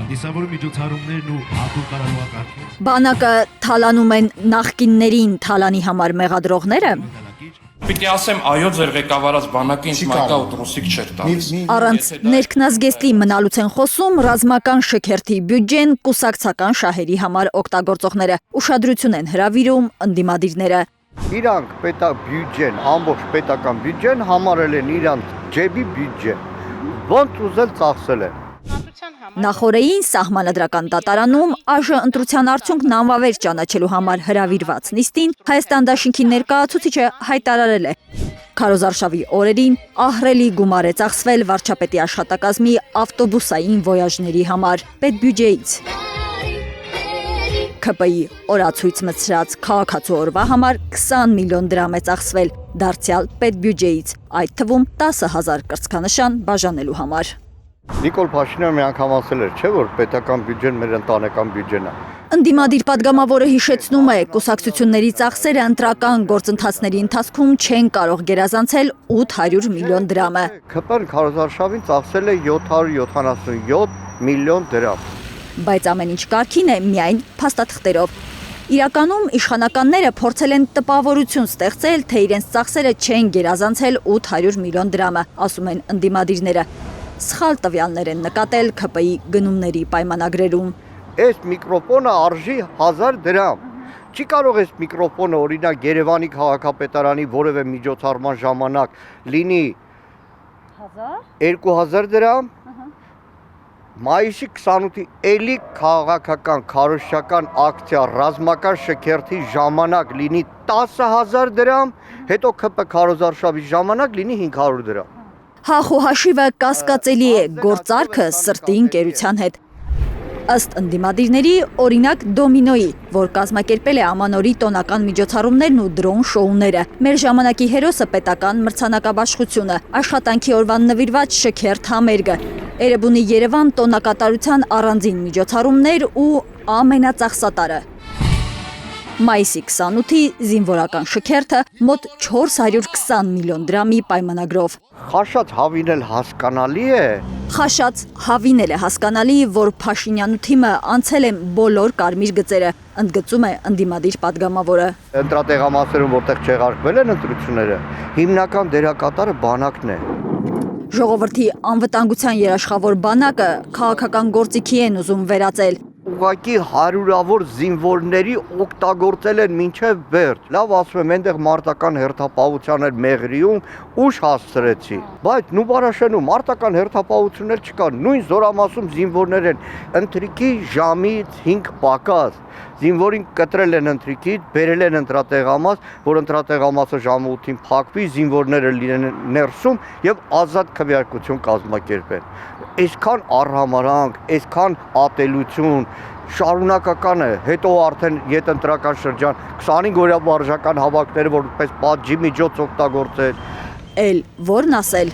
Հանդիսավոր միջոցառումներն ու հատուկ կառավարական Բանակը թալանում են նախկիններին թալանի համար մեղադրողները։ Պիտի ասեմ, այո, ձեր ղեկավարած բանակը ինձ մայկա ու տրուսիկ չէր տալիս։ Առանց ներքնազգեստի մնալուց են խոսում ռազմական շքերթի բյուջեն կուսակցական շահերի համար օգտագործողները։ Ուշադրություն են հրավիրում ընդդիմադիրները։ Իրանք բյուջեն, ամբողջ պետական բյուջեն համարել են իրանք ջեբի բյուջե։ Ոնց ուզել ծախսել են։ Նախորդին սահմանադրական դատարանում ԱԺ ընտրության արդյունքն անվավեր ճանաչելու համար հրավիրված նիստին Հայաստան դաշինքի ներկայացուցիչը հայտարարել է. Քարոզարշավի օրերին ահռելի գումար է ծախսվել վարչապետի աշխատակազմի ավտոբուսային վոյաժների համար պետբյուջեից։ ՔՊ-ի օրացույց մցրած քաղաքացու օրվա համար 20 միլիոն դրամ է ծախսվել դարձյալ պետբյուջեից, այդ թվում 10,000 կրծքանշան բաժանելու համար։ Նիկոլ Փաշինյանը մի անգամ ասել էր, չէ՞ որ պետական բյուջեն մեր ընտանեկան բյուջեն է։ Ընդդիմադիր падգամավորը հիշեցնում է, կուսակցությունների ծախսերը ընտրական գործընթացների ընթացքում չեն կարող գերազանցել 800 միլիոն դրամը։ ՔՊ-ն քարոզարշավին ծախսել է 777 միլիոն դրամ։ Բայց ամեն ինչ կարգին է միայն փաստաթղթերով։ Իրականում իշխանականները փորձել են տպավորություն ստեղծել, թե իրենց ծախսերը չեն գերազանցել 800 միլիոն դրամը, ասում են ընդդիմադիրները։ Սխալ տվյալներ են նկատել ՔՊ-ի գնումների պայմանագրերում։ Այս միկրոֆոնը արժի 1000 դրամ։ Չի կարող այս միկրոֆոնը օրինակ Երևանի քաղաքապետարանի որևէ միջոցառման ժամանակ լինի 2000 դրամ։ Մայիսի 28-ի էլի քաղաքական քարոզչական ակցիա ռազմական շքերթի ժամանակ լինի 10000 դրամ, հետո ՔՊ քարոզարշավի ժամանակ լինի 500 դրամ։ Հախ ու հաշիվը կասկածելի է, գործարքը սրտի ընկերության հետ։ Ըստ ընդդիմադիրների, օրինակ Դոմինոյի, որ կազմակերպել է ամանորի տոնական միջոցառումներն ու դրոն շոուները, մեր ժամանակի հերոսը պետական մրցանակաբաշխությունը, աշխատանքի օրվան նվիրված շքերթ համերգը, Էրեբունի Երևան տոնակատարության առանձին միջոցառումներ ու ամենածախսատարը։ Մայիսի 28-ի զինվորական շքերթը մոտ 420 միլիոն դրամի պայմանագրով։ Խաշած հավինել հասկանալի է։ Խաշած հավինել է հասկանալի, որ Փաշինյանը թիմը անցել են բոլոր կարմիր գծերը, ընդգծում է ընդդիմադիր падգամավորը։ Ընտրատեղամասերում որտեղ չեղարկվել են ընտրությունները, հիմնական դերակատարը բանակն է։ Ժողովրդի անվտանգության երաշխավոր բանակը քաղաքական գործիքի են ուզում վերածել։ Ուղղակի հարյուրավոր զինվորների օգտագործել են մինչև վերջ։ Լավ ասում եմ, այնտեղ մարտական հերթապահության էր Մեղրիում ուշ հասցրեցի։ Բայց Նուբարաշենում մարտական հերթապահություններ չկան, նույն Զորամասում զինվորներ են, ընթրիքի ժամից 5 պակաս։ Զինվորին կտրել են ընթրիքից, բերել են ընտրատեղամաս, որ ընտրատեղամասը ժամը 8-ին փակվի, զինվորները լինեն ներսում եւ ազատ քվեարկություն կազմակերպեն։ Այսքան առհամարանք, այսքան ատելություն շարունակական է, հետո արդեն յետընտրական շրջան 25-օրյա վարժական հավաքները որպես պատժի միջոց օգտագործել։ Էլ որն ասել։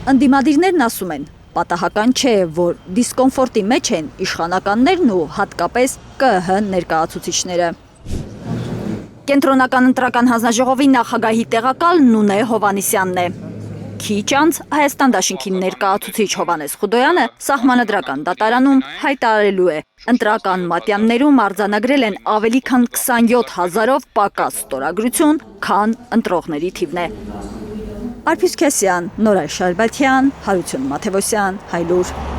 Ընդդիմադիրներն ասում են, պատահական չէ, որ դիսկոմֆորտի մեջ են իշխանականներն ու հատկապես ԿԸՀ ներկայացուցիչները։ Կենտրոնական ընտրական հանձնաժողովի նախագահի տեղակալ Նունե Հովանիսյանն է։ Քիչ անց Հայաստան դաշինքի ներկայացուցիչ Հովանես Խուդոյանը սահմանադրական դատարանում հայտարարելու է. ընտրական մատյաններում արձանագրել են ավելի քան 27000-ով պակաս ստորագրություն, քան ընտրողների թիվն է։ Արփիս Քեսյան, Նորայր Շարբաթյան, Հարություն Մաթևոսյան, Հայլուր։